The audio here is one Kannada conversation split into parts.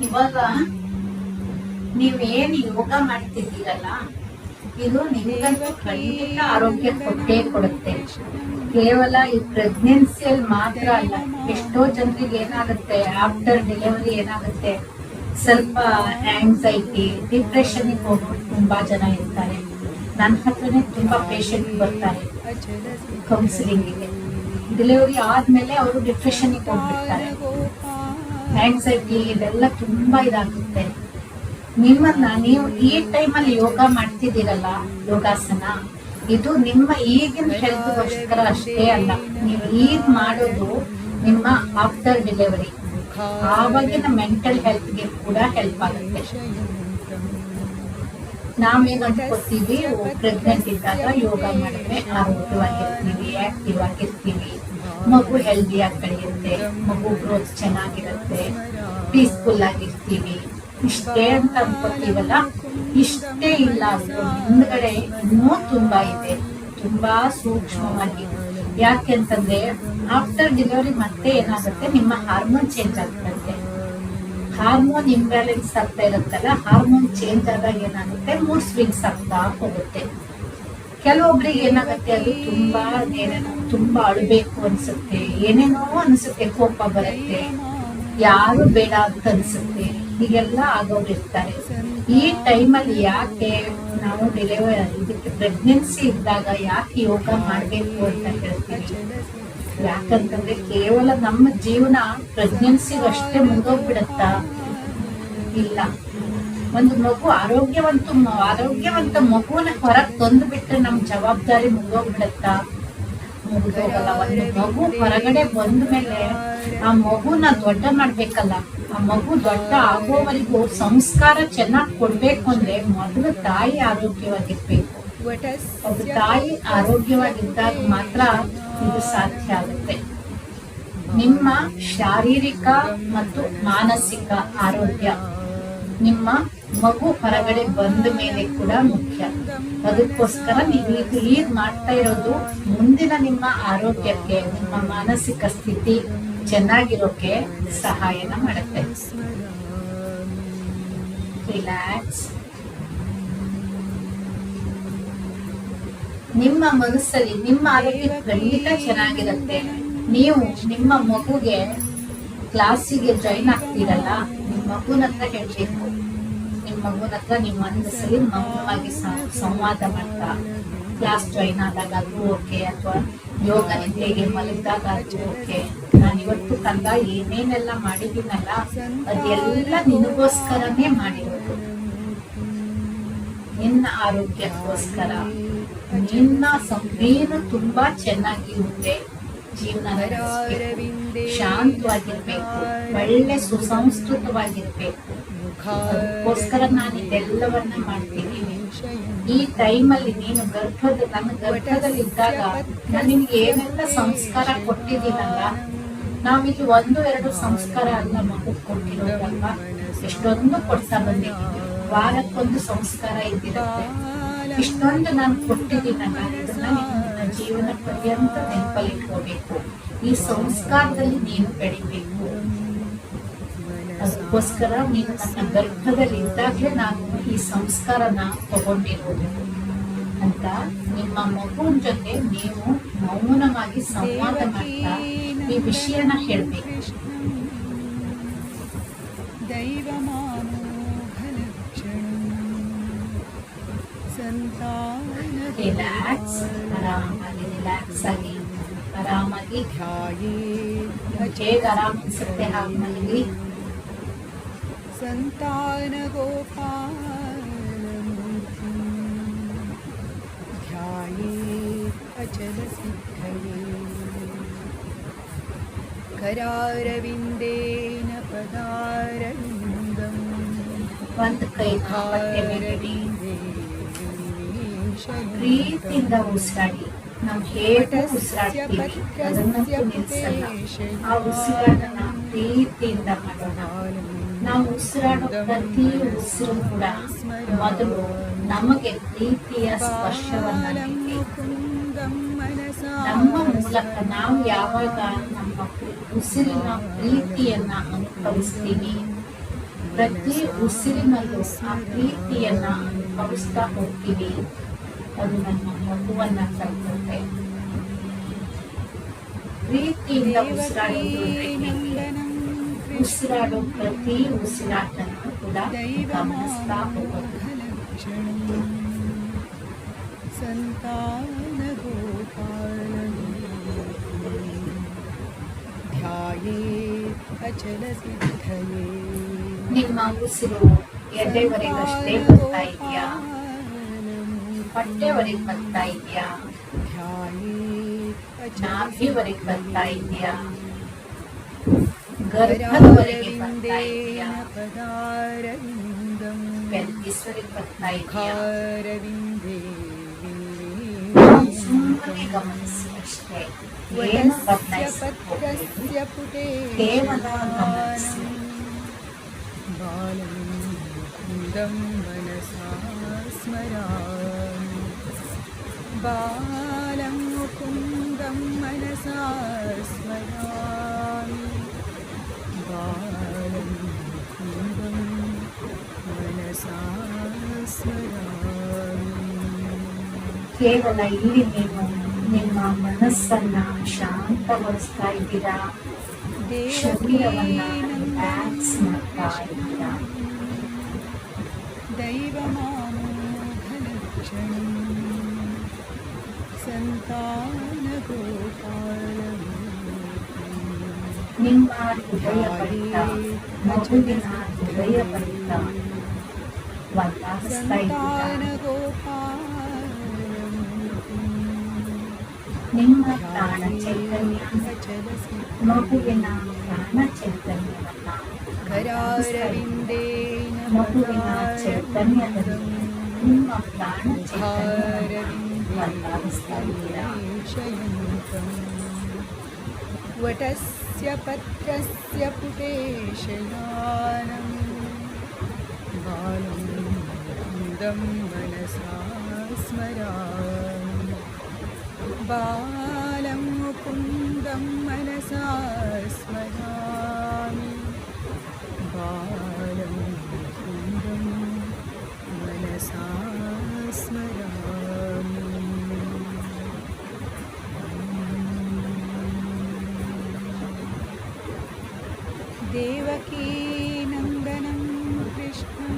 ಇವಾಗ ನೀವೇನು ಯೋಗ ಮಾಡ್ತಿದ್ದೀರಲ್ಲ, ಇದು ನಿಮಗಂತೂ ಖಂಡಿತ ಆರೋಗ್ಯ ಕೊಟ್ಟೇ ಕೊಡುತ್ತೆ. ಕೇವಲ ಈ ಪ್ರೆಗ್ನೆನ್ಸಿಯಲ್ಲಿ ಮಾತ್ರ ಅಲ್ಲ, ಎಷ್ಟೋ ಜನರಿಗೆ ಏನಾಗುತ್ತೆ, ಆಫ್ಟರ್ ಡೆಲಿವರಿ ಏನಾಗುತ್ತೆ, ಸ್ವಲ್ಪ ಆಂಗ್ಸೈಟಿ, ಡಿಪ್ರೆಷನ್ ಹೋಗೋರು ತುಂಬಾ ಜನ ಇರ್ತಾರೆ. ನನ್ನ ಹತ್ರನೇ ತುಂಬಾ ಪೇಷಂಟ್ ಬರ್ತಾರೆ ಕೌನ್ಸಿಲಿಂಗಿಗೆ. ಡೆಲಿವರಿ ಆದ್ಮೇಲೆ ಅವರು ಡಿಪ್ರೆಷನ್ ಹೋಗ್ಬಿಡ್ತಾರೆ. ಆಂಗ್ಸೈಟಿ ಇದೆಲ್ಲ ತುಂಬಾ ಇದಾಗುತ್ತೆ. ನಿಮ್ಮನ್ನ ನೀವು ಈ ಟೈಮಲ್ಲಿ ಯೋಗ ಮಾಡ್ತಿದ್ದೀರಲ್ಲ, ಯೋಗಾಸನ, ಇದು ನಿಮ್ಮ ಈಗಿನ ಹೆಲ್ತ್ಗೋಸ್ಕರ ಅಷ್ಟೇ ಅಲ್ಲ. ನೀವು ಈಗ ಮಾಡೋದು ನಿಮ್ಮ ಆಫ್ಟರ್ ಡೆಲಿವರಿ, ಆವಾಗಿನ ಮೆಂಟಲ್ ಹೆಲ್ತ್ಗೆ ಕೂಡ ಹೆಲ್ಪ್ ಆಗುತ್ತೆ. ನಾವೇನ್ ಅನ್ಕೋತೀವಿ, ಪ್ರೆಗ್ನೆಂಟ್ ಇದ್ದಾಗ ಯೋಗ ಮಾಡಿದ್ರೆ ಆರೋಗ್ಯವಾಗಿರ್ತೀವಿ, ಆಕ್ಟಿವ್ ಆಗಿರ್ತೀವಿ, ಮಗು ಹೆಲ್ದಿಯಾಗಿ ಬೆಳೆಯುತ್ತೆ, ಮಗು ಗ್ರೋತ್ ಚೆನ್ನಾಗಿರುತ್ತೆ, ಪೀಸ್ಫುಲ್ ಆಗಿರ್ತೀವಿ, ಇಷ್ಟೇ ಅಂತ ಅನ್ಕೋತೀವಲ್ಲ. ಇಷ್ಟೇ ಇಲ್ಲ, ಮುಂದ್ಗಡೆ ಇನ್ನೂ ತುಂಬಾ ಇದೆ, ತುಂಬಾ ಸೂಕ್ಷ್ಮವಾಗಿ. ಯಾಕೆಂತಂದ್ರೆ ಆಫ್ಟರ್ ಡೆಲಿವರಿ ಮತ್ತೆ ಏನಾಗುತ್ತೆ, ನಿಮ್ಮ ಹಾರ್ಮೋನ್ ಚೇಂಜ್ ಆಗ್ತದೆ. ಹಾರ್ಮೋನ್ ಇಂಬ್ಯಾಲೆನ್ಸ್ ಆಗ್ತಾ ಇರುತ್ತಲ್ಲ, ಹಾರ್ಮೋನ್ ಚೇಂಜ್ ಆದಾಗ ಏನಾಗುತ್ತೆ, ಮೂಡ್ ಸ್ವಿಂಗ್ಸ್ ಆಗ್ತಾ ಹೋಗುತ್ತೆ. ಕೆಲವೊಬ್ರಿಗೆ ಏನಾಗುತ್ತೆ, ಅದು ತುಂಬಾ ಏನೇನೋ ತುಂಬಾ ಅಳಬೇಕು ಅನ್ಸುತ್ತೆ, ಏನೇನೋ ಅನ್ಸುತ್ತೆ, ಕೋಪ ಬರುತ್ತೆ, ಯಾರು ಬೇಡ ಅಂತ ಅನ್ಸುತ್ತೆ, ಹೀಗೆಲ್ಲ ಆಗೋರು ಇರ್ತಾರೆ. ಈ ಟೈಮಲ್ಲಿ ಯಾಕೆ ನಾವು ಇದಕ್ಕೆ ಪ್ರೆಗ್ನೆನ್ಸಿ ಇದ್ದಾಗ ಯಾಕೆ ಯೋಗ ಮಾಡ್ಬೇಕು ಅಂತ ಹೇಳ್ತೀವಿ? ಯಾಕಂತಂದ್ರೆ ಕೇವಲ ನಮ್ಮ ಜೀವನ ಪ್ರೆಗ್ನೆನ್ಸಿಗಷ್ಟೇ ಮುಗಿದೋಗ್ಬಿಡತ್ತಾ? ಇಲ್ಲ. ಒಂದು ಮಗು ಆರೋಗ್ಯವಂತ ಮಗುನ ಹೊರಗೆ ತಂದು ಬಿಟ್ರೆ ನಮ್ ಜವಾಬ್ದಾರಿ ಮುಗಿದೋಗ್ಬಿಡತ್ತಾ? ಮುಗಿದೋಗಲ್ಲ. ಒಂದು ಮಗು ಹೊರಗಡೆ ಬಂದ ಮೇಲೆ ಆ ಮಗುನ ದೊಡ್ಡ ಮಾಡ್ಬೇಕಲ್ಲ, ಆ ಮಗು ದೊಡ್ಡ ಆಗೋವರೆಗೂ ಸಂಸ್ಕಾರ ಚೆನ್ನಾಗಿ ಕೊಡ್ಬೇಕು ಅಂದ್ರೆ ಮೊದಲು ತಾಯಿ ಆರೋಗ್ಯವಾಗಿರ್ಬೇಕು. ಒಬ್ಬ ತಾಯಿ ಆರೋಗ್ಯವಾಗಿದ್ದಾಗ ಮಾತ್ರ ಇದು ಸಾಧ್ಯ ಆಗುತ್ತೆ. ನಿಮ್ಮ ಶಾರೀರಿಕ ಮತ್ತು ಮಾನಸಿಕ ಆರೋಗ್ಯ ನಿಮ್ಮ ಮಗು ಹೊರಗಡೆ ಬಂದ ಮೇಲೆ ಕೂಡ ಮುಖ್ಯ. ಅದಕ್ಕೋಸ್ಕರ ನೀವು ಈಗ ಮಾಡ್ತಾ ಇರೋದು ಮುಂದಿನ ನಿಮ್ಮ ಆರೋಗ್ಯಕ್ಕೆ, ನಿಮ್ಮ ಮಾನಸಿಕ ಸ್ಥಿತಿ ಚೆನ್ನಾಗಿರೋಕೆ ಸಹಾಯನ ಮಾಡುತ್ತೆ. ರಿಲ್ಯಾಕ್ಸ್. ನಿಮ್ಮ ಮನಸ್ಸಲ್ಲಿ ನಿಮ್ಮ ಆರೋಗ್ಯ ಖಂಡಿತ ಚೆನ್ನಾಗಿರುತ್ತೆ. ನೀವು ನಿಮ್ಮ ಮಗುಗೆ ಕ್ಲಾಸಿಗೆ ಜಾಯಿನ್ ಆಗ್ತೀರಲ್ಲ, ನಿಮ್ಮ ಮಗುನ ಹತ್ರ ಹೇಳ್ಬೇಕು. ನಿಮ್ಮ ಮಗುನ ಹತ್ರ ನಿಮ್ಮ ಮನಸ್ಸಲ್ಲಿ ಮೌನವಾಗಿ ಸಂವಾದ ಮಾಡ್ತಾ, ಕ್ಲಾಸ್ ಜಾಯಿನ್ ಆದಾಗ ಅದು ಓಕೆ, ಅಥವಾ ಯೋಗ ನಿದ್ದೆಗೆ ಮಲಗಿದಾಗ ಅದು ಓಕೆ, ನಾನು ಇವತ್ತು ಕಂದ ಏನೇನೆಲ್ಲ ಮಾಡಿದ್ದೀನಲ್ಲ ಅದೆಲ್ಲ ನಿನಗೋಸ್ಕರನೇ ಮಾಡಿರೋದು, ನಿನ್ನ ಆರೋಗ್ಯಕ್ಕೋಸ್ಕರ. ನೀನು ತುಂಬಾ ಚೆನ್ನಾಗಿ ಮುಂದೆ ಜೀವನ ಶಾಂತವಾಗಿರ್ಬೇಕು, ಒಳ್ಳೆ ಸುಸಂಸ್ಕೃತವಾಗಿರ್ಬೇಕು. ಅದಕ್ಕೋಸ್ಕರ ನಾನು ಇದೆಲ್ಲವನ್ನ ಮಾಡ್ತೀನಿ. ಈ ಟೈಮಲ್ಲಿ ನೀನು ನನ್ನ ಗರ್ಭದಲ್ಲಿ ಇದ್ದಾಗ ನಾನು ನಿನ್ಗೆ ಏನೆಲ್ಲ ಸಂಸ್ಕಾರ ಕೊಟ್ಟಿದ್ದೀನಲ್ಲ, ನಾವಿಲ್ಲಿ 1-2 ಸಂಸ್ಕಾರ ಅಲ್ಲ ಮಗು ಕೊಟ್ಟಿರೋದಲ್ವಾ, ಎಷ್ಟೊಂದು ಕೊಡ್ತಾ ಬಂದಿದ್ದೀನಿ. ವಾರಕ್ಕೊಂದು ಸಂಸ್ಕಾರ ಇದ್ದಿರುತ್ತೆ. ಇಷ್ಟೊಂದು ನಾನು ಕೊಟ್ಟಿದ್ದೀನಲ್ಲ, ಇದನ್ನ ನಿನ್ನ ಜೀವನ ಪರ್ಯಂತ ನೆನಪಲ್ಲಿ ಇಟ್ಕೋಬೇಕು. ಈ ಸಂಸ್ಕಾರದಲ್ಲಿ ನೀನು ಬೆಳಿಬೇಕು. ಅದಕ್ಕೋಸ್ಕರ ನೀನು ನನ್ನ ಗರ್ಭದಲ್ಲಿ ಇದ್ದಾಗಲೇ ನಾನು ಈ ಸಂಸ್ಕಾರನ ತಗೊಂಡಿರೋದು ಅಂತ ನಿಮ್ಮ ಮಗುವಿನ ಜೊತೆ ನೀವು ಮೌನವಾಗಿ ಸಂವಾದ ಮಾಡ್ತಾ ಈ ವಿಷಯನ ಹೇಳ್ಬೇಕು. ರಿಲ್ಯಾಕ್ಸ್. ಆರಾಮಾಗಿ ರಿಲ್ಯಾಕ್ಸ್ ಆಗಿ ಆರಾಮಾಗಿ ಹೇಗೆ ಆರಾಮ ಅನ್ಸುತ್ತೆ ಹಾಗೆ ಮಲಗಿ. ಸಂತಾನ ಗೋಪಾಲ ಧ್ಯಾಯೇ ಅಚಲ ಸಿದ್ಧಯೇ ಕರಾರವಿಂದೇನ ಪದಾರವಿಂದಂ ಒಂದು ಕೈ ಪ್ರೀತಿಯಿಂದ ಉಸಿರಾಡಿ. ನಾವು ಹೇಗೆ ಉಸಿರಾಡ್ತೀವಿ ಅದನ್ನಂತೂ ನಿಲ್ಸಲ್ಲ. ಆ ಉಸಿರಾಟನ ಪ್ರೀತಿಯಿಂದ ಮಾಡೋಣ. ನಾವು ಉಸಿರಾಡೋ ಪ್ರತಿ ಉಸಿರು ಕೂಡ ಮೊದಲು ನಮಗೆ ಪ್ರೀತಿಯ ಸ್ಪರ್ಶವನ್ನ ನೀಡಬೇಕು. ನಮ್ಮ ಮೂಲಕ ನಾವು ಯಾವಾಗ ನಮ್ಮ ಉಸಿರಿನ ಪ್ರೀತಿಯನ್ನ ಅನುಭವಿಸ್ತೀವಿ, ಪ್ರತಿ ಉಸಿರಿನಲ್ಲೂ ಆ ಪ್ರೀತಿಯನ್ನ ಅನುಭವಿಸ್ತಾ ಹೋಗ್ತೀವಿ. ಅದು ನನ್ನ ಮಗುವನ್ನ ಕಲ್ಪುತ್ತೆ. ಪ್ರೀತಿಯಿಂದ ಉಸಿರಾಡೋದು ಹೇಗೆ? ಉಸಿರಾಡೋ ಪ್ರತಿ ಉಸಿರಾಟನೂ ಕೂಡ ಗಮನಿಸ್ತಾ ಹೋಗೋದು. ನಿಮ್ಮ ಉಸಿರು ಎದೆವರೆಗಷ್ಟೇ ಬರ್ತಾ ಇದೆಯಾ? ಹೊಟ್ಟೆವರೆಗೆ ಬರ್ತಾ ಇದೆಯಾ? ನಾಭಿವರೆಗೆ ಬರ್ತಾ ಇದೆಯಾ? ಗರ್ಭದವರೆಗೆ ಬರ್ತಾ ಇದೆಯಾ? ಪೆಲ್ವಿಸ್ವರೆಗೆ ಬರ್ತಾ ಇದೆಯಾ? ಸುಮ್ಮನೆ ಗಮನಿಸಿ ಅಷ್ಟೇ. ಏನು ಬದಲಾಯಿಸಬಹುದು? ಕೇವಲ ಗಮನಿಸಿ. बालं मुकुन्दं मनसा स्मरामि बालं मुकुन्दं मनसा स्मरामि. ಕೇವಲ ಇಲ್ಲಿ ನೀವು ನಿಮ್ಮ ಮನಸ್ಸನ್ನ ಶಾಂತಗೊಳಿಸ್ತಾ ಇದ್ದೀರಾ. ಶರೀರವನ್ನ ರಿಲ್ಯಾಕ್ಸ್ ಮಾಡ್ತಾ ಇದ್ದೀರಾ. ದೈವಮಾಮೋಘಲಕ್ಷಣಂ ನಿಮ್ಮ ಹೃದಯ ಬಡಿತ, ಮಗುವಿನ ಹೃದಯ ಬಡಿತ ವರ್ಗಾಯಿಸ್ತಾ ಇದ್ದೀರಾ. ನಿಮ್ಮ ಪ್ರಾಣ ಚೈತನ್ಯ ಮಗುವಿನ ಪ್ರಾಣ ಚೈತನ್ಯವನ್ನ ಮಗುವಿನ ಚೈತನ್ಯದಲ್ಲಿ ನಿಮ್ಮ ಪ್ರಾಣ ಚೈತನ್ಯ ವರ್ಗಾಯಿಸ್ತಾ ಇದ್ದೀರಾ. ವಟಸ್ಯ ಪತ್ರಸ್ಯ ಪುಟೇ ಶಯಾನಂ ಬಾಲಂ ಮುಕುಂದಂ ಮನಸಾ ಸ್ಮರಾಮಿ ಬಾಲಂ ಮುಕುಂದಂ ಮನಸಾ ಸ್ಮರಾಮಿ ಬಾಲಂ ಮುಕುಂದಂ ಮನಸಾ ಸ್ಮರಾಮಿ. ದೇವಕೀ ನಂದನಂ ಕೃಷ್ಣಂ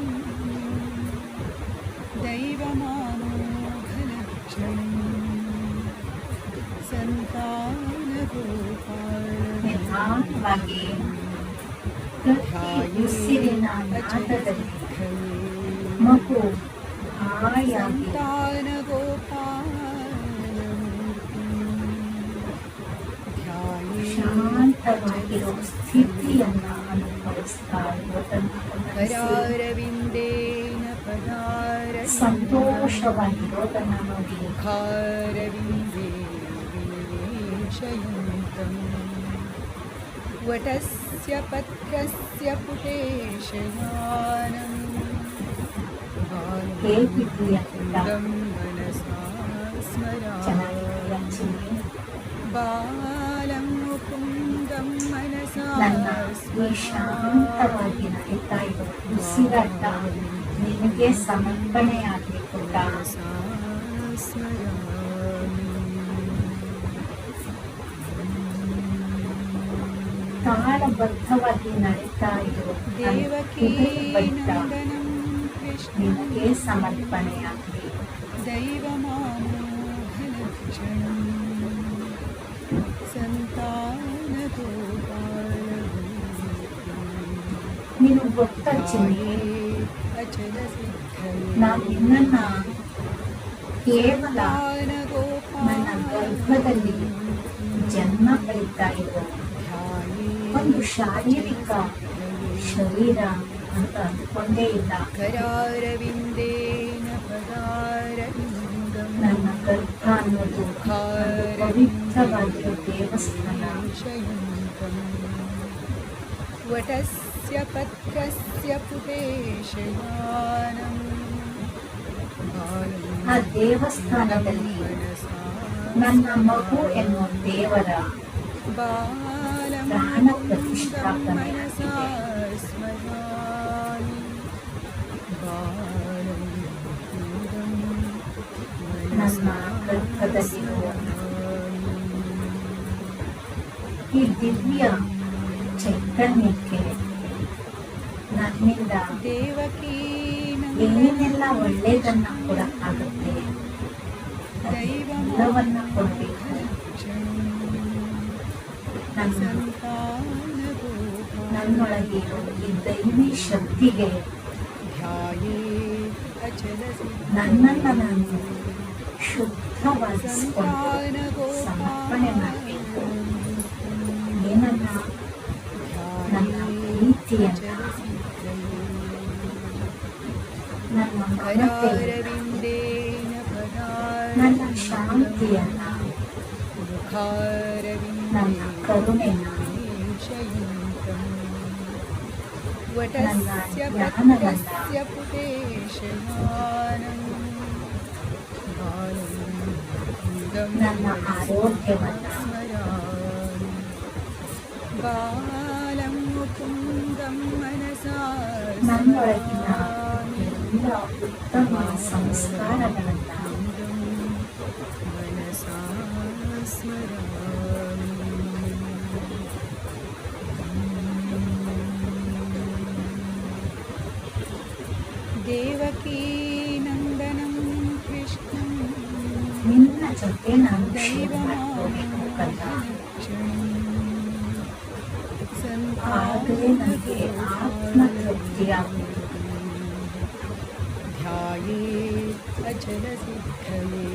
ದೈವಮಾಮೋಘಲಕ್ಷಣಂ ನಿಧಾನವಾಗಿ ಪ್ರತಿ ಉಸಿರಿನ ನಾದದಲ್ಲಿ ಮಗು ಹಾಯಾಗಿ ಶಾಂತವಾಗಿರೋ ಸ್ಥಿತಿಯನ್ನ ಅನುಭವಿಸ್ತಾ ಇರೋದನ್ನ ಸಂತೋಷವಾಗಿರೋದನ್ನ ನೋಡಿ. ವಟಸ್ಯ ಪತ್ರಸ್ಯ ಪುಟೇ ಶಯಾನಂ ಹೇಗಿದ್ದೀಯ? ಮನಸಾ ಸ್ಮರಾಮಿ ಬಾಲಂ ಮುಕುಂದಂ ಮನಸಾ ನನ್ನ ಈ ಶಾಂತವಾಗಿ ನಡೀತಾ ಇರೋ ಉಸಿರಾಟ ನಿನಗೆ ಸಮರ್ಪಣೆಯಾಗಬೇಕು. ತಾಳಬದ್ಧವಾಗಿ ನಡೀತಾ ಇರೋ ಬಟ್ಟ ನಿನಗೆ ಸಮರ್ಪಣೆಯಾಗಲಿ. ದೈವಮಾಮೋಘಲಕ್ಷಣಂ ನೀನು ಗೊತ್ತಾ ಚಿನ್ನಿ, ನಾನು ನಿನ್ನನ್ನ ಕೇವಲ ನನ್ನ ಗರ್ಭದಲ್ಲಿ ಜನ್ಮ ಪಡಿತಾ ಇರೋ ಒಂದು ಶಾರೀರಿಕ ಶರೀರ ಅಂತ ಅಂದ್ಕೊಂಡೇ ಇಲ್ಲ. ನನ್ನ ಗರ್ಭ ಅನ್ನೋದು ಪವಿತ್ರವಾಗಿರೋ ದೇವಸ್ಥಾನ. ವಟಸ್ಯ ಪತ್ರಸ್ಯ ಪುಟೇ ಶಯಾನಂ ಆ ದೇವಸ್ಥಾನದಲ್ಲಿ ನನ್ನ ಮಗು ಎನ್ನುವ ದೇವರ ಪ್ರಾಣ ಪ್ರತಿಷ್ಠಾಪನೆ ನನ್ನ ಗರ್ಭದಲ್ಲಿರುವ ಈ ದಿವ್ಯ ಚೈತನ್ಯಕ್ಕೆ ನನ್ನಿಂದ ದೇವಕೀ ಏನೆಲ್ಲ ಒಳ್ಳೆಯದನ್ನ ಕೊಡಕ್ಕಾಗುತ್ತೆ ಎಲ್ಲವನ್ನ ಕೊಡಬೇಕು. ನನ್ನೊಳಗಿರೋ ಈ ದೈವಿ ಶಕ್ತಿಗೆ ನನ್ನನ್ನು ನಾನು ಶುದ್ಧವಾಗಿಸಿಕೊಂಡು ಸಮರ್ಪಣೆ ಮಾಡಬೇಕು. ಏನನ್ನ? ನನ್ನ ಪ್ರೀತಿಯನ್ನ, ನನ್ನ ಮಮತೆಯನ್ನ, ನನ್ನ ಶಾಂತಿಯನ್ನ, ನನ್ನ ಕರುಣೆನ, ನನ್ನ ಜ್ಞಾನವನ್ನ, ನನ್ನ ಆರೋಗ್ಯವನ್ನ, ನನ್ನೊಳಗಿನ ಎಲ್ಲ ಉತ್ತಮ ಸಂಸ್ಕಾರಗಳನ್ನ ದೇವಕೀ ನಂದನಂ ಕೃಷ್ಣಂ ನಿನ್ನ ಜೊತೆ ನಾನು ಶೇರ್ ಮಾಡ್ಕೋಬೇಕು ಕಲ್ಲ. ಆಗಲೇ ನನಗೆ ಆತ್ಮತೃಪ್ತಿಯಾಗುವುದು. ಧ್ಯಾಯೇ ಅಚಲ ಸಿದ್ಧಯೇ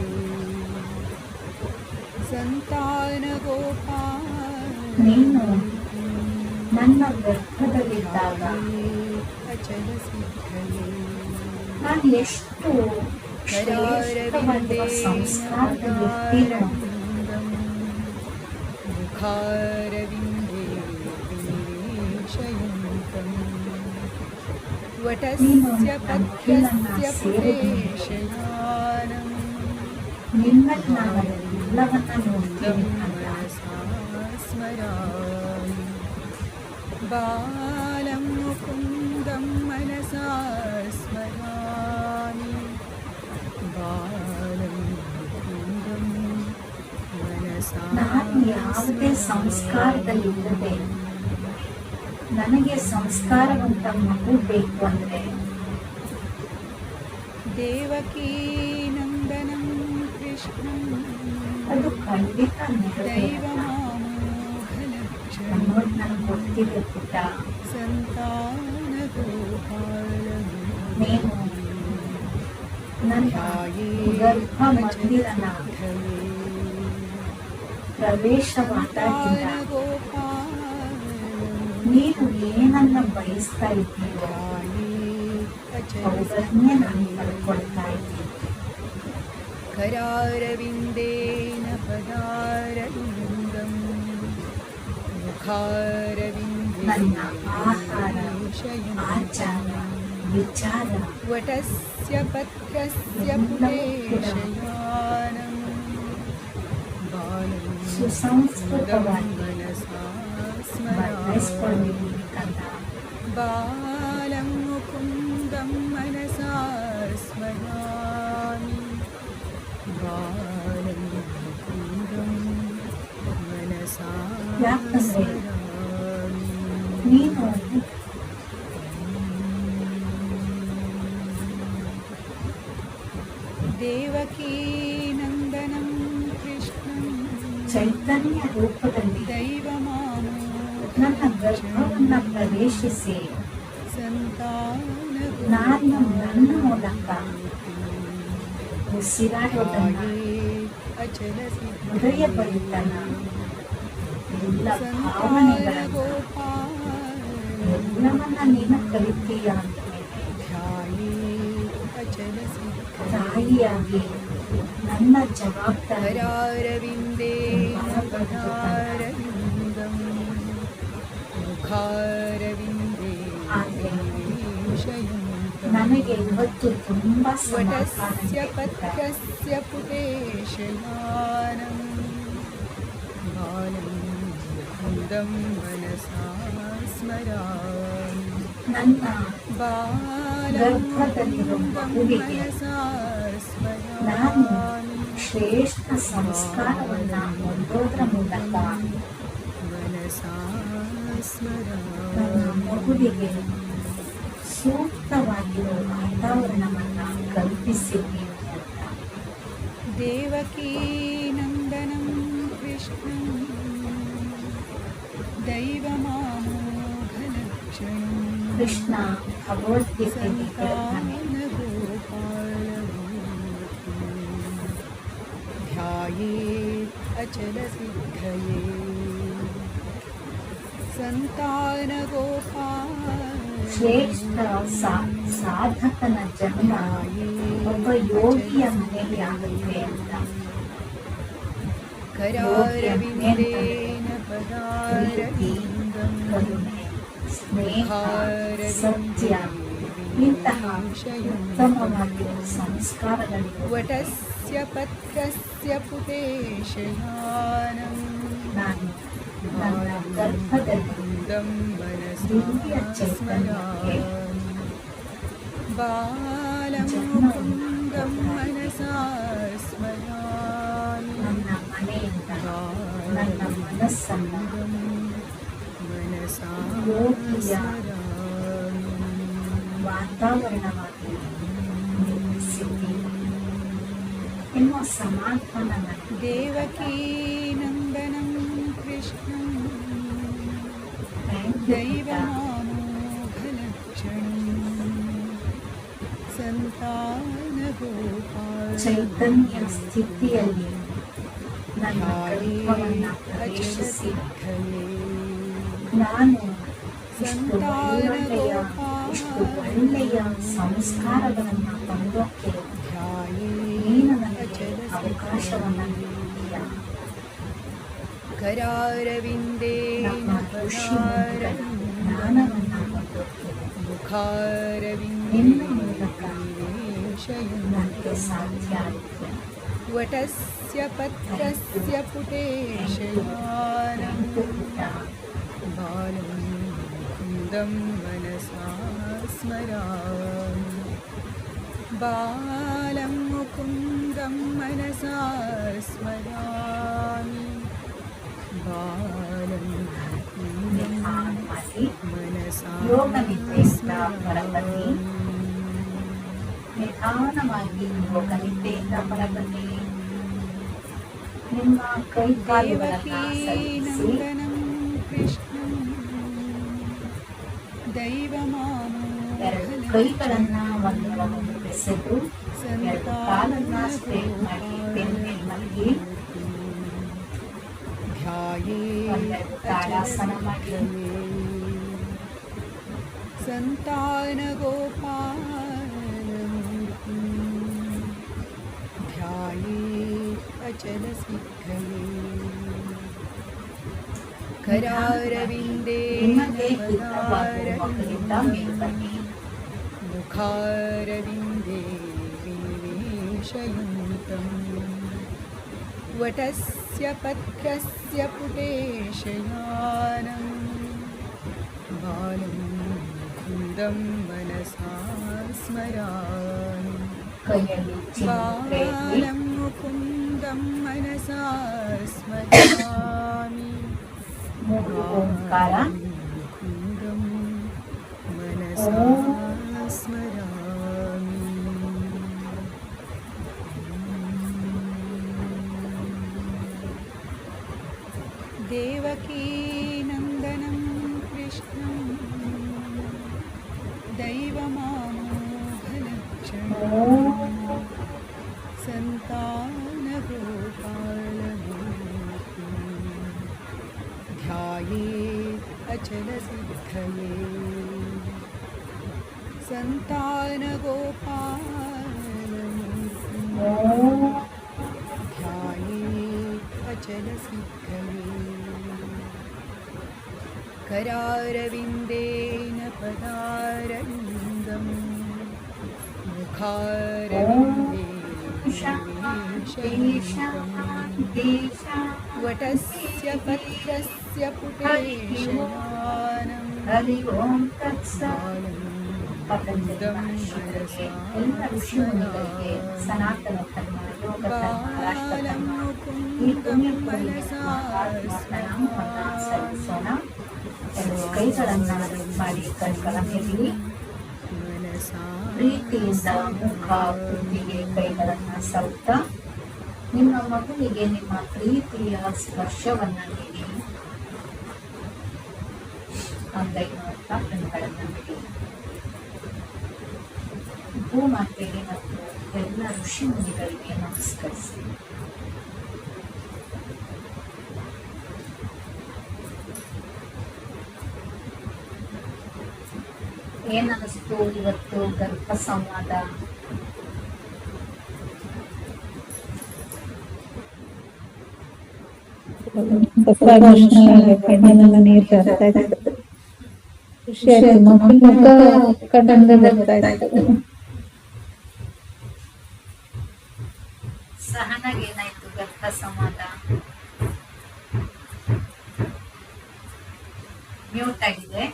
ಸಂತಾನ ಗೋಪಾಲ ನೀನು ನನ್ನ ಗರ್ಭದಲ್ಲಿದ್ದಾಗ ಅಚಲ ಸಿದ್ಧಯೇ ನಾನು ಎಷ್ಟು ಶ್ರೇಷ್ಠವಾಗಿರುವ ಸಂಸ್ಕಾರದಲ್ಲಿರ್ತೀನೋ ಮುಖಾರವಿಂದೇ ಶಯಂತಂ ನೀನು ವಟಸ್ಯ ಅಖಿಲನ್ನ ಪತ್ರಸ್ಯ ಪುರೇಶಯಾನಂ ನಿನ್ನಲ್ಲಿ ನಾನು ಎಲ್ಲವನ್ನ ನೋಡ್ತೀನಿ ಅಲ್ಲ. ಸ್ಮರಾಮಿ ಬಾಲಂ ಮುಕುಂದಂ ಮನಸಾ ಸ್ಮರಾಮಿ ಬಾಲಂ ಮುಕುಂದಂ ಮನಸಾ ನಾನು ಯಾವುದೇ ಸಂಸ್ಕಾರದಲ್ಲಿಲ್ಲದೆ ನನಗೆ ಸಂಸ್ಕಾರವಂತ ಮಗು ಬೇಕು ಅಂದ್ರೆ ದೇವಕೀ ನಂದನಂ ಕೃಷ್ಣಂ ಅದು ಖಂಡಿತ ನೆರವೇರಲ್ಲ. ದೈವಮಾಮೋಘಲಕ್ಷಣಂ ಅನ್ನೋದು ನನಗೆ ಗೊತ್ತಿದೆ ಪುಟ್ಟ. ಸಂತಾನ ಗೋಪಾಲಂ ನೀನು ನನ್ನ ಗರ್ಭ ಮಂದಿರನ ಪ್ರವೇಶವಾದಾಗಿಂದ ನೀನು ಏನನ್ನ ಬಯಸ್ತಾ ಇದ್ದೀಯೋ ಅವುಗಳನ್ನೇ ನಾನು ಪಡ್ಕೊಳ್ತಾ ಇದ್ದೀನಿ. ಕರಾರವಿಂದೇನ ಪದಾರವಿಂದಂ ಮುಖಾರವಿಂದೇ ನನ್ನ ಆಹಾರ, ಆಚಾರ, ವಿಚಾರ ವಟಸ್ಯ ಪತ್ರಸ್ಯ ಪುರೇಶಯಾನಂ ಬಾಲಂ ಸುಸಂಸ್ಕೃತವಾಗಿ ಮನಸಾ ಬದಲಾಯಿಸ್ಕೊಳ್ಬೇಕು ಕಂದ. ಬಾಲಂ ಮುಕುಂದಂ ಮನಸಾ ಸ್ಮರಾಮಿ ಬಾಲಂ ಮುಕುಂದಂ ಮನಸಾ ಯಾಕಂದ್ರೆ ಸ್ಮರಾಮಿ ನೀನು ದೇವಕೀ ನಂದನಂ ಕೃಷ್ಣಂ ಚೈತನ್ಯ ರೂಪದಲ್ಲಿ ದೈವಮಾಮೋ ನನ್ನ ಗರ್ಭವನ್ನ ಪ್ರವೇಶಿಸಿ ಸಂತಾನ ನಾನು ನನ್ನ ಮೂಲಕ ಉಸಿರಾಡೋದನ್ನ ಅಚಲ ಹೃದಯ ಬಡಿತನ ಎಲ್ಲ ಸಂತಾನ ಭಾವನೆಗಳನ್ನ ಗೋಪಾಲ ಎಲ್ಲವನ್ನ ನೀನು ಕಲಿತೀಯ ಅಂದಮೇಲೆ ಧ್ಯಾಯೇ ಅಚಲ ತಾಯಿಯಾಗಿ ನನ್ನ ಜವಾಬ್ದಾರಿ ಕರಾರವಿಂದೇ ಪದಾರವಿಂದಂ ಮುಖಾರವಿಂದೇ ಶಯಂತಂ ನನಗೆ ಇವತ್ತು ತುಂಬಾ ವಟಸ್ಯ ಸಮಾಧಾನ ಪತ್ರಸ್ಯ ಪುರೇಶಯಾನಂ ಬಾಲಂ ಮುಕುಂದಂ ಮನಸಾ ಸ್ಮರಾಮಿ ನನ್ನ ಬಾಲಂ ಗರ್ಭದಲ್ಲಿರುವ ಮುಕುಂದಂ ಮಗುವಿಗೆ ಮನಸಾ ನಾನು ಸ್ಮರಾಮಿ ಶ್ರೇಷ್ಠ ಸಂಸ್ಕಾರವನ್ನ ಹೊಂದೋದ್ರ ಮೂಲಕ मनसा ನನ್ನ स्मरामि ಮಗುವಿಗೆ ಸೂಕ್ತವಾಗಿರೋ ವಾತಾವರಣವನ್ನ ಕಲ್ಪಿಸಿದ್ದೀನಿ ಅಂತ. देवकी नन्दनं कृष्णं दैवमामोघलक्षणं ಕೃಷ್ಣ ಭಗವದ್ಗೀತೆಗೆ ಹೇಳ್ತಾನೆ, सन्तानगोपालमूर्तिं ध्यायेत् अचलसिद्धये ಶ್ರೇಷ್ಠ ಸಾಧಕನ ಜನ್ಮ ಒಬ್ಬ ಯೋಗಿಯ ಮನೆಯಲ್ಲಿ ಆಗುತ್ತೆ ಅಂತ. करारविन्देन पदारविन्दं ಕರುಣೆ, ಸ್ನೇಹ, ಸತ್ಯ ಇಂತಹ ಉತ್ತಮವಾಗಿರುವ ಸಂಸ್ಕಾರಗಳಿವೆ. वटस्य पत्रस्य पुटेशयानं ನಾನು ನನ್ನ ಗರ್ಭದಲ್ಲಿ वृन्दं ದಿವ್ಯ मनसा ಚೈತನ್ಯಕ್ಕೆ स्मरामि बालं मुकुन्दं मनसा स्मरामि ನನ್ನ ಮನೆಯಿಂದ ನನ್ನ ಮನಸ್ಸನ್ನು मनसा ಯೋಗಿಯ स्मरामि ವಾತಾವರಣವಾಗಿ ನಿರ್ಮಿಸಿದ್ದೀನಿ ಎನ್ನುವ ಸಮಾಧಾನ ನನಗೆ. देवकी नन्दनं कृष्णं Thank you, Pita. दैवमामोघलक्षणं सन्तानगोपाल ಚೈತನ್ಯ ಸ್ಥಿತಿಯಲ್ಲಿ ನನ್ನ ಗರ್ಭವನ್ನ ಪ್ರವೇಶಿಸಿ ನಾನು ಇಷ್ಟು ಒಳ್ಳೆಯ ಸಂಸ್ಕಾರಗಳನ್ನ ಹೊಂದೋಕೆ ನೀನು ನನಗೆ ಅವಕಾಶವನ್ನ ನೀಡಿದ್ದೀಯ. करारविन्देन ನಮ್ಮ ಋಷಿ ಮುನಿಗಳ ಜ್ಞಾನವನ್ನ ಹೊಂದೋಕೆ ನಿನ್ನ ಮೂಲಕ ನನಗೆ ಸಾಧ್ಯ ಆಯಿತು. वटस्य पत्रस्य पुटेशयानं बालं मुकुन्दं मनसा स्मरामि बालं मुकुन्दं मनसा स्मरामि बालं मुकुन्दं ನಿಧಾನವಾಗಿ मनसा ಯೋಗ ನಿದ್ದೆಯಿಂದ ಹೊರಬನ್ನಿ. स्मरामि ನಿಧಾನವಾಗಿ ಯೋಗ ನಿದ್ದೆಯಿಂದ ಹೊರಬನ್ನಿ. ನಿಮ್ಮ ಕೈಕಾಲುಗಳನ್ನ ಸರಿಸಿ नन्दनं कृष्णं ಎರಡು ಕೈಗಳನ್ನ ಒಂದರ ಒಂದು ಬೆಸೆದು ಎರಡು ಕಾಲನ್ನ ಸ್ಟ್ರೇಟ್ ಮಾಡಿ ಬೆನ್ಮೇಲ್ ಮಲಗಿ ಒಂದೆರಡು ತಾಡಾಸನ ಮಾಡಿ. सन्तानगोपालमूर्तिं ध्यायेत् अचलसिद्धये करारविन्देन ನಿಮಗೆ ಹಿತವಾಗುವ ಮಕ್ಕಳಿಂದ ಮೇಲ್ಬನ್ನಿ. मुखारविन्दे विनिवेशयन्तं वटस्य पत्रस्य पुटेशयानं बालं मुकुन्दं मनसा स्मरामि ಕೈಯಲ್ಲಿ ಚಿನ್ನದ ಇರಲಿ. बालं मुकुन्दं मनसा स्मरामि ಮೂರು ಓಂಕಾರ. मुकुन्दं मनसा स्मरामि देवकी नन्दनं कृष्णं दैवमामोघलक्षणं सन्तानगोपालमूर्तिं ध्यायेत् अचलसिद्धये सन्तानगोपालमूर्तिं ध्यायेत् अचलसिद्धये करारविन्देन पदारविन्दं मुखारविन्दे निवेशयन्तं वटस्य पत्रस्य पुटेशयानं हरि ओम तत्सत्. बालं ಪತಂಜಲಿ ಮಹರ್ಷಿಗಳಿಗೆ, ಎಲ್ಲ ಋಷಿ ಮುನಿಗಳಿಗೆ, ಸನಾತನ ಧರ್ಮ, ಯೋಗ ಧರ್ಮ, ರಾಷ್ಟ್ರ ಧರ್ಮ, ಈ ಪುಣ್ಯ ಭೂಮಿಗೆ ನಮ್ಮ ಪ್ರಣಾಮವನ್ನು ಸಲ್ಲಿಸೋಣ. ಎರಡು ಕೈಗಳನ್ನು ಮಾಡಿ ಕಣ್ಗಳ ಮೇಲೆ ಪ್ರೀತಿಯಿಂದ ಮುಖ ಕುತ್ತಿಗೆ ಕೈಗಳನ್ನು ಸೌತ ನಿಮ್ಮ ಮಗುವಿಗೆ ನಿಮ್ಮ ಪ್ರೀತಿಯ ಸ್ಪರ್ಶವನ್ನ ನೀಡಿ. ಅಂಗೈ ನೋಡ್ತಾ ಕಣ್ಗಳನ್ನು ಬಿಡಿ. ಭೂಮಾತೆಗೆ ಮತ್ತು ಎಲ್ಲ ಋಷಿ ಮುನಿಗಳಿಗೆ ನಮಸ್ಕರಿಸಿ. ಏನನ್ನಿಸ್ತು ಇವತ್ತು ಗರ್ಭ ಸಂವಾದ? ಕಣ್ಣೆಲ್ಲ ನೀರು ಬರ್ತಾ ಇತ್ತು. ಖುಷಿ ಆಯ್ತು. ಮಕ್ಕಳ ಮುಖ ಕಣ್ಣಿಂದ ಬರ್ತಾ ಇತ್ತು. ಸಹನಾಗೆ ಏನಾಯ್ತು ಗರ್ಭ ಸಂವಾದ? ಮ್ಯೂಟ್ ಆಗಿದೆ.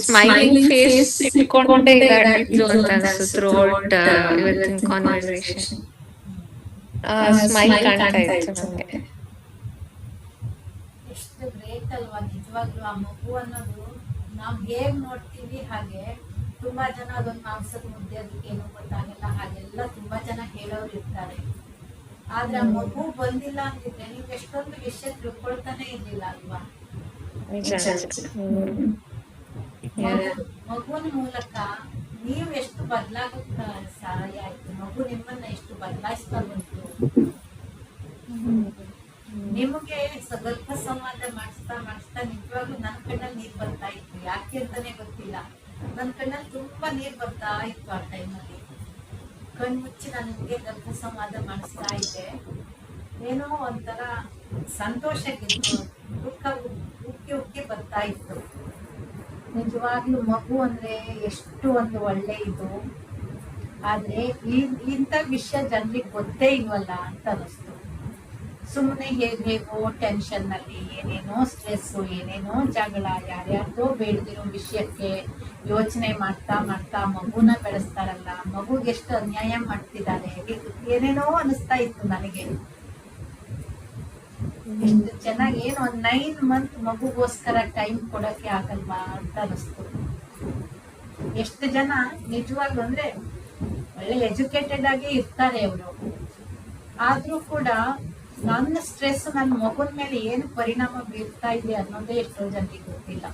ಸ್ಮೈಲಿಂಗ್ ಫೇಸ್ ಇಟ್ಕೊಂಡೇ ಇದ್ದು ಅಂತ ಅನ್ಸುತ್ತೆ ಥ್ರೂಔಟ್ ಇವತ್ತಿನ ಕಾನ್ವರ್ಸೇಷನ್. ಸ್ಮೈಲ್ ಕಾಣ್ತಾ ಇತ್ತು ನಮ್ಗೆ. ಎಷ್ಟು ಗ್ರೇಟ್ ಅಲ್ವಾ ನಿಜವಾಗ್ಲೂ. ಆ ಮಗು ಅನ್ನೋದು ನಾವು ಹೇಗ್ ನೋಡ್ತೀವಿ ಹಾಗೆ ತುಂಬಾ ಜನ ಅದೊಂದು ಮಾಂಸದ ಮುದ್ದೆ, ಅದಕ್ಕೆ ಏನೂ ಗೊತ್ತಾಗಲ್ಲ ಹಾಗೆಲ್ಲ ತುಂಬಾ ಜನ ಹೇಳೋರು ಇರ್ತಾರೆ. ಆದ್ರೆ ಆ ಮಗು ಬಂದಿಲ್ಲ ಅಂತಿದ್ರೆ ನೀವು ಎಷ್ಟೊಂದು ವಿಷಯ ತಿಳ್ಕೊಳ್ತಾನೆ ಇರ್ಲಿಲ್ಲ ಅಲ್ವಾ? ಮಗುವಿನ ಮೂಲಕ ನೀವು ಎಷ್ಟು ಬದಲಾಗುತ್ತ ಸಹಾಯ ಆಯ್ತು. ಮಗು ನಿಮ್ಮನ್ನ ಎಷ್ಟು ಬದಲಾಯಿಸ್ತಾ ಬಂತು. ನಿಮಗೆ ಗರ್ಭ ಸಂವಾದ ಮಾಡಿಸ್ತಾ ನಿಜವಾಗ್ಲೂ ನನ್ನ ಕಣ್ಣಲ್ಲಿ ನೀರ್ ಬರ್ತಾ ಇತ್ತು. ಯಾಕೆ ಅಂತಾನೆ ಗೊತ್ತಿಲ್ಲ, ನನ್ನ ಕಣ್ಣಲ್ಲಿ ತುಂಬಾ ನೀರ್ ಬರ್ತಾ ಇತ್ತು. ಆ ಟೈಮಲ್ಲಿ ಕಣ್ಮುಚ್ಚಿ ನಾನು ನಿಮ್ಗೆ ಗರ್ಭ ಸಂವಾದ ಮಾಡಿಸ್ತಾ ಇದ್ದೆ. ಏನೋ ಒಂಥರ ಸಂತೋಷಕ್ಕಿತ್ತು, ದುಃಖ ಉಕ್ಕಿ ಬರ್ತಾ ಇತ್ತು. ನಿಜವಾಗ್ಲೂ ಮಗು ಅಂದ್ರೆ ಎಷ್ಟು ಒಂದು ಒಳ್ಳೆ ಇದು. ಆದ್ರೆ ಇಂಥ ವಿಷಯ ಜನರಿಗೆ ಗೊತ್ತೇ ಇಲ್ವಲ್ಲ ಅಂತ ಅನಿಸ್ತು. ಸುಮ್ಮನೆ ಹೇಗೋ ಟೆನ್ಷನ್ ನಲ್ಲಿ ಏನೇನೋ ಸ್ಟ್ರೆಸ್, ಏನೇನೋ ಜಗಳ, ಯಾರ್ಯಾರ್ದೋ ಬೇಡದಿರೋ ವಿಷಯಕ್ಕೆ ಯೋಚನೆ ಮಾಡ್ತಾ ಮಗುನ ಬೆಳೆಸ್ತಾರಲ್ಲ, ಮಗುಗೆ ಎಷ್ಟು ಅನ್ಯಾಯ ಮಾಡ್ತಿದ್ದಾರೆ, ಏನೇನೋ ಅನಿಸ್ತಾ ಇತ್ತು ನನಗೆ. ಎಷ್ಟು ಚೆನ್ನಾಗಿ ಏನು ಒಂದ್ 9 ಮಂತ್ ಮಗುಗೋಸ್ಕರ ಟೈಮ್ ಕೊಡಕ್ಕೆ ಆಗಲ್ವಾ ಅಂತ ಅನಿಸ್ತು. ಎಷ್ಟು ಜನ ನಿಜವಾಗ್ಲು ಅಂದ್ರೆ ಒಳ್ಳೆ ಎಜುಕೇಟೆಡ್ ಆಗಿ ಇರ್ತಾರೆ ಅವರು, ಆದ್ರೂ ಕೂಡ ನನ್ನ ಸ್ಟ್ರೆಸ್ ನನ್ನ ಮಗುನ ಮೇಲೆ ಏನು ಪರಿಣಾಮ ಬೀರ್ತಾ ಇದೆ ಅನ್ನೋದೇ ಎಷ್ಟೋ ಜನರಿಗೆ ಗೊತ್ತಿಲ್ಲ.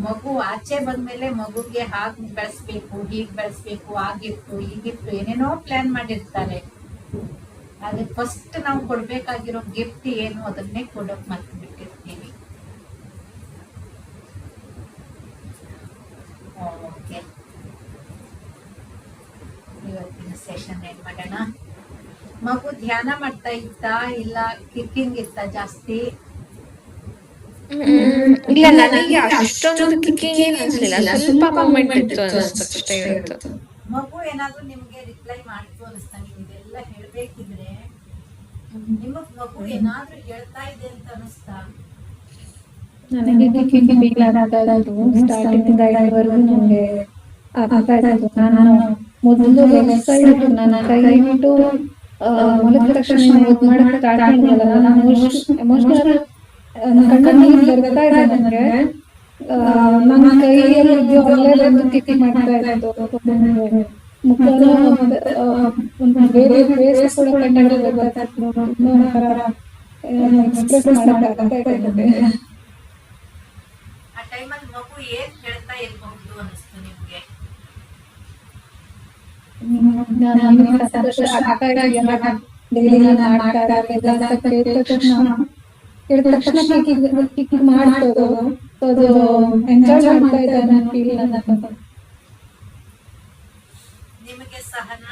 ಮಗು ಆಚೆ ಬಂದ್ಮೇಲೆ ಮಗುಗೆ ಹಾಗ್ ಬೆಳೆಸ್ಬೇಕು, ಹೀಗ್ ಬೆಳೆಸ್ಬೇಕು, ಆಗಿತ್ತು ಈಗಿತ್ತು ಏನೇನೋ ಪ್ಲಾನ್ ಮಾಡಿರ್ತಾರೆ. ಆದ್ರೆ ಫಸ್ಟ್ ನಾವು ಕೊಡ್ಬೇಕಾಗಿರೋ ಗಿಫ್ಟ್ ಏನು ಅದನ್ನೇ ಕೊಡೋಕ್ ಮರ್ತು ಬಿಟ್ಟಿರ್ತೀವಿ. ಓಕೆ, ಇವತ್ತಿನ ಸೆಷನ್ ಏನ್ ಮಾಡೋಣ? ಮಗು ಧ್ಯಾನ ಮಾಡ್ತಾ ಇತ್ತಾ ಇಲ್ಲ ಕಿಕ್ಕಿಂಗ್ ಇತ್ತ ಜಾಸ್ತಿ? ಇಲ್ಲ, ನನಗೆ ಅಷ್ಟೊಂದು ಕಿಕ್ಕಿಂಗ್ ಏನು ಅನ್ಸಲಿಲ್ಲ, ಸ್ವಲ್ಪ ಮೂಮೆಂಟ್ ಇತ್ತು ಅಷ್ಟೇ ಇವತ್ತು. ಮಗು ಏನಾದ್ರು ನಿಮ್ಗೆ ರಿಪ್ಲೈ ಮಾಡಿತು ಅನಿಸ್ತಾ? ನೀವು ಇದೆಲ್ಲ ಹೇಳ್ಬೇಕಿದ್ರೆ ನಿಮಗ್ ಮಗು ಏನಾದ್ರೂ ಹೇಳ್ತಾ ಇದೆ ಅಂತ ಅನಿಸ್ತಾ? ನನಗೆ ಕಿಕ್ಕಿಂಗ್ ಫೀಲ್ ಆಗ್ತಾ ಇತ್ತು. ಸ್ಟಾರ್ಟಿಂಗ್ ವರೆಗೂ ನನಗೆ ಆಗ್ತಾ ಇತ್ತು. ನಾನು ಮೊದಲು ಲೆಫ್ಟ್ ಸೈಡ್ ನನ್ನ ಕೈ ಇಟ್ಟು ಮಲಗಿದ ತಕ್ಷಣ ಓದ್ ಮಾಡಕ್ ಸ್ಟಾರ್ಟ್ ಮಾಡಿದ್ರಲ್ಲ, ನಾನು ಎಮೋಷನಲ್ ಕಣ್ಣಲ್ಲಿ ನೀರು ಬರ್ತಾ ಇದೆ ನನಗೆ. ನನ್ನ ಕೈಯಲ್ಲಿ ಒಳ್ಳೆ ಬಂದು ಕಿಕ್ಕಿಂಗ್ ಮಾಡ್ತಾ ಇತ್ತು. ಮುಖನ ಒಂದು ಬೇರೆ ಫೇಸ್ ಕೂಡ ಕಣ್ಣಲ್ಲಿ ಬರ್ತಾ ಇತ್ತು. ಎಕ್ಸ್ಪ್ರೆಸ್ ಮಾಡಕ್ ಆಗ್ತಾ ಇದೆ. ಆ ಟೈಮಲ್ಲಿ ಮಗು ಏನ್ ಹೇಳ್ತಾ ಇರಬಹುದು ಅನಿಸ್ತು ನಿಮ್ಗೆ? ಸಂತೋಷ ಆಗ್ತಾ ಇದೆಯಲ್ಲ, ಡೈಲಿ ನಾನು ಮಾಡ್ತಾ ಇರೋದು ಅಂತ ಕೇಳಿದ ತಕ್ಷಣ ಕಿಕ್ ಮಾಡ್ತೋದು, ಅದು ಎಂಜಾಯ್ ಮಾಡ್ತಾ ಇದ್ದ ನನ್ನ ಫೀಲ್. ನಿಮಗೆ ಸಹನ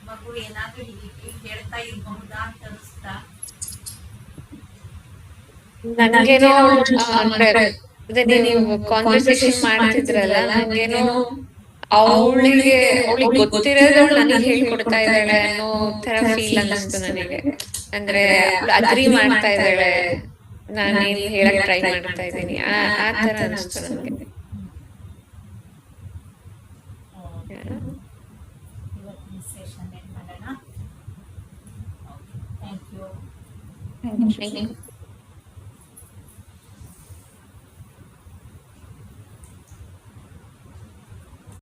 ಮಗು ಏನಾದ್ರೂ ಹೀಗೆ ಹೇಳ್ತಾ ಇರಬಹುದಾ ಅಂತ ಅನಿಸ್ತಾ? ನನಗೇನೋ ಅಂದ್ರೆ ನೀವು ಕಾನ್ವರ್ಸೇಷನ್ ಮಾಡ್ತಿದ್ರಲ್ಲ, ನಂಗೇನೋ ಅವಳಿಗೆ ಗೊತ್ತಿರೋದು ನನಗೆ ಹೇಳ್ಕೊಡ್ತಾ ಇದ್ದಾಳೆ ಅನ್ನೋ ತರ ಫೀಲ್ ಅನ್ನಿಸ್ತು ನನಗೆ. ಅಂದ್ರೆ ಅವ್ಳು ಅಗ್ರಿ ಮಾಡ್ತಾ ಇದ್ದಾಳೆ, ನಾನೇನ್ ಹೇಳಕ್ ಟ್ರೈ ಮಾಡ್ತಾ ಇದ್ದೀನಿ, ಆ ತರ ಅನಿಸ್ತು ನನಗೆ. ಇವತ್ತಿನ ಸೆಷನ್ ಏನ್ ಮಾಡೋಣ. Thank you. Thank you. Thank you.